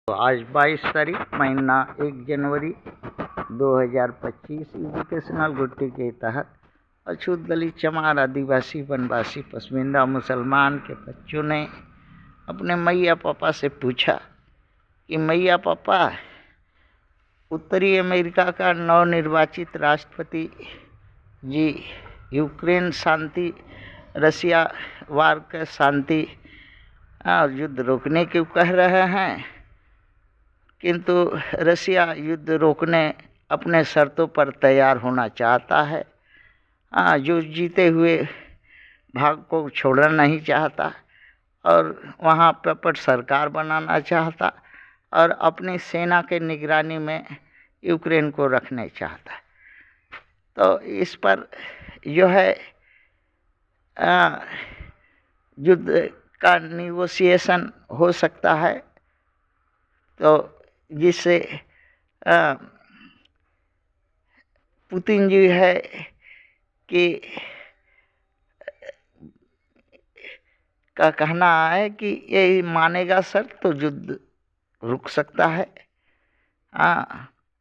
तो आज 22 तारीख महीना 1 जनवरी 2025 एजुकेशनल गुट्टी के तहत अछूत दलित चमार आदिवासी वनवासी पसमिंदा मुसलमान के बच्चों ने अपने मैया पापा से पूछा कि मैया पापा, उत्तरी अमेरिका का नवनिर्वाचित राष्ट्रपति जी यूक्रेन शांति, रसिया वार का शांति और युद्ध रोकने क्यों कह रहे हैं, किंतु रसिया युद्ध रोकने अपने शर्तों पर तैयार होना चाहता है। जो जीते हुए भाग को छोड़ना नहीं चाहता और वहाँ पर सरकार बनाना चाहता और अपनी सेना के निगरानी में यूक्रेन को रखने चाहता है। तो इस पर जो है युद्ध का निगोशिएशन हो सकता है, तो जिससे पुतिन जी है कि का कहना है कि ये मानेगा सर तो युद्ध रुक सकता है।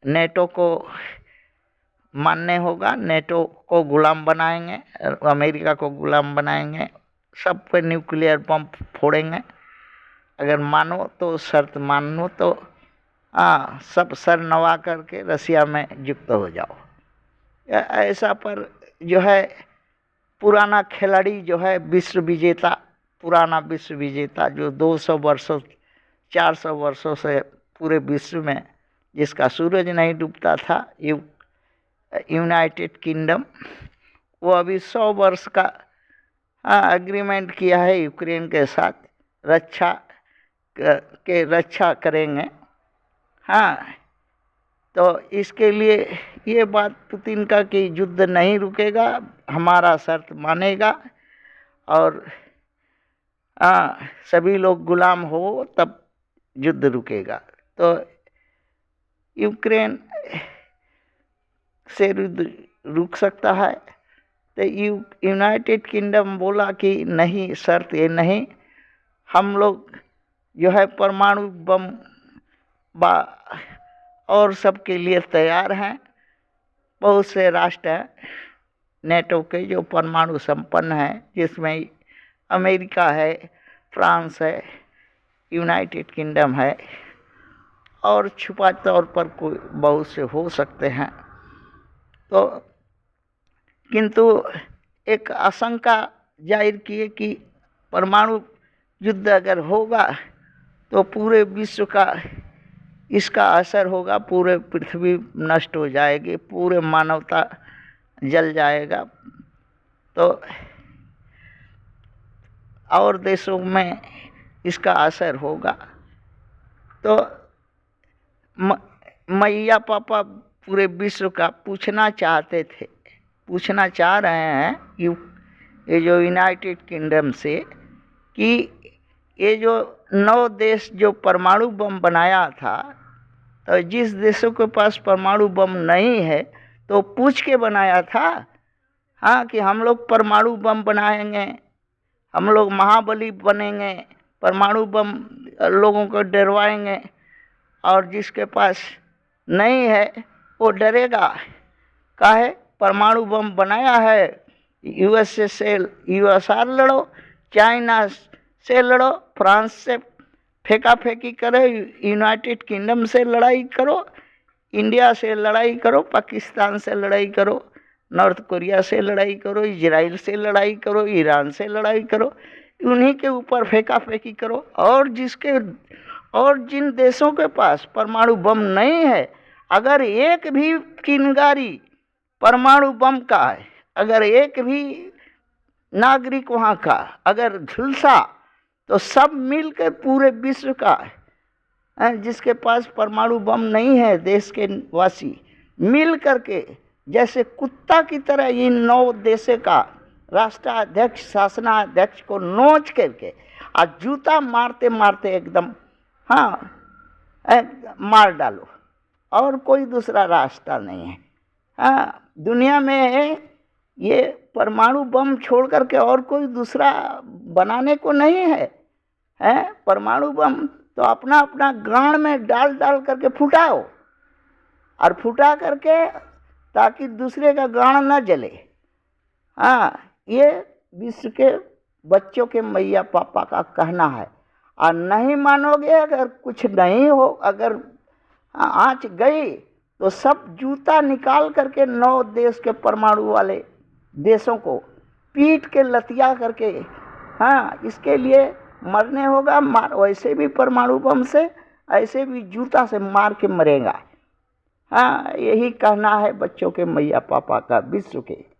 नेटो को मानने होगा, नेटो को गुलाम बनाएंगे, अमेरिका को गुलाम बनाएंगे, सब पे न्यूक्लियर बम फोड़ेंगे। अगर मानो तो शर्त मानो तो सब सर नवा करके रसिया में युक्त हो जाओ। ऐसा पर जो है पुराना खिलाड़ी जो है विश्व विजेता, पुराना विश्व विजेता जो 200 वर्षों 400 वर्षों से पूरे विश्व में जिसका सूरज नहीं डूबता था, यूनाइटेड किंगडम, वो अभी 100 वर्ष का एग्रीमेंट किया है यूक्रेन के साथ, रक्षा करेंगे। तो इसके लिए ये बात पुतिन का कि युद्ध नहीं रुकेगा, हमारा शर्त मानेगा और सभी लोग गुलाम हो तब युद्ध रुकेगा। तो यूक्रेन से युद्ध रुक सकता है। तो यूनाइटेड किंगडम बोला कि नहीं, शर्त ये नहीं, हम लोग जो है परमाणु बम और सब के लिए तैयार हैं। बहुत से राष्ट्र हैं नेटो के जो परमाणु संपन्न हैं, जिसमें अमेरिका है, फ्रांस है, यूनाइटेड किंगडम है और छुपा तौर पर कोई बहुत से हो सकते हैं। तो किंतु एक आशंका जाहिर किए कि परमाणु युद्ध अगर होगा तो पूरे विश्व का इसका असर होगा, पूरे पृथ्वी नष्ट हो जाएगी, पूरे मानवता जल जाएगा। तो और देशों में इसका असर होगा। तो मैया पापा पूरे विश्व का पूछना चाह रहे हैं ये जो यूनाइटेड किंगडम से कि ये जो 9 देश जो परमाणु बम बनाया था, तो जिस देशों के पास परमाणु बम नहीं है तो पूछ के बनाया था कि हम लोग परमाणु बम बनाएंगे, हम लोग महाबली बनेंगे, परमाणु बम लोगों को डरवाएंगे, और जिसके पास नहीं है वो डरेगा। काहे? परमाणु बम बनाया है, यूएसए से यूएसआर लड़ो, चाइना से लड़ो, फ्रांस से फेंका फेंकी करो, यूनाइटेड किंगडम से लड़ाई करो, इंडिया से लड़ाई करो, पाकिस्तान से लड़ाई करो, नॉर्थ कोरिया से लड़ाई करो, इजराइल से लड़ाई करो, ईरान से लड़ाई करो, उन्हीं के ऊपर फेंका फेंकी करो। और जिन देशों के पास परमाणु बम नहीं है, अगर एक भी किनगारी परमाणु बम का है, अगर एक भी नागरिक वहाँ का अगर झुलसा, तो सब मिलकर पूरे विश्व का जिसके पास परमाणु बम नहीं है, देश के वासी मिल करके जैसे कुत्ता की तरह इन 9 देशों का राष्ट्राध्यक्ष शासनाध्यक्ष को नोच करके और जूता मारते मारते एकदम मार डालो। और कोई दूसरा रास्ता नहीं है। दुनिया में ये परमाणु बम छोड़ करके और कोई दूसरा बनाने को नहीं है। परमाणु बम तो अपना अपना गांड में डाल डाल करके फुटाओ, और फुटा करके ताकि दूसरे का गांड न जले। हाँ, ये विश्व के बच्चों के मैया पापा का कहना है। और नहीं मानोगे, अगर कुछ नहीं हो, अगर आँच गई तो सब जूता निकाल करके 9 देश के परमाणु वाले देशों को पीट के लतिया करके, हाँ, इसके लिए मरने होगा। मार, वैसे भी परमाणु बम से, ऐसे भी जूता से मार के मरेगा। हाँ, यही कहना है बच्चों के मैया पापा का विश्व के।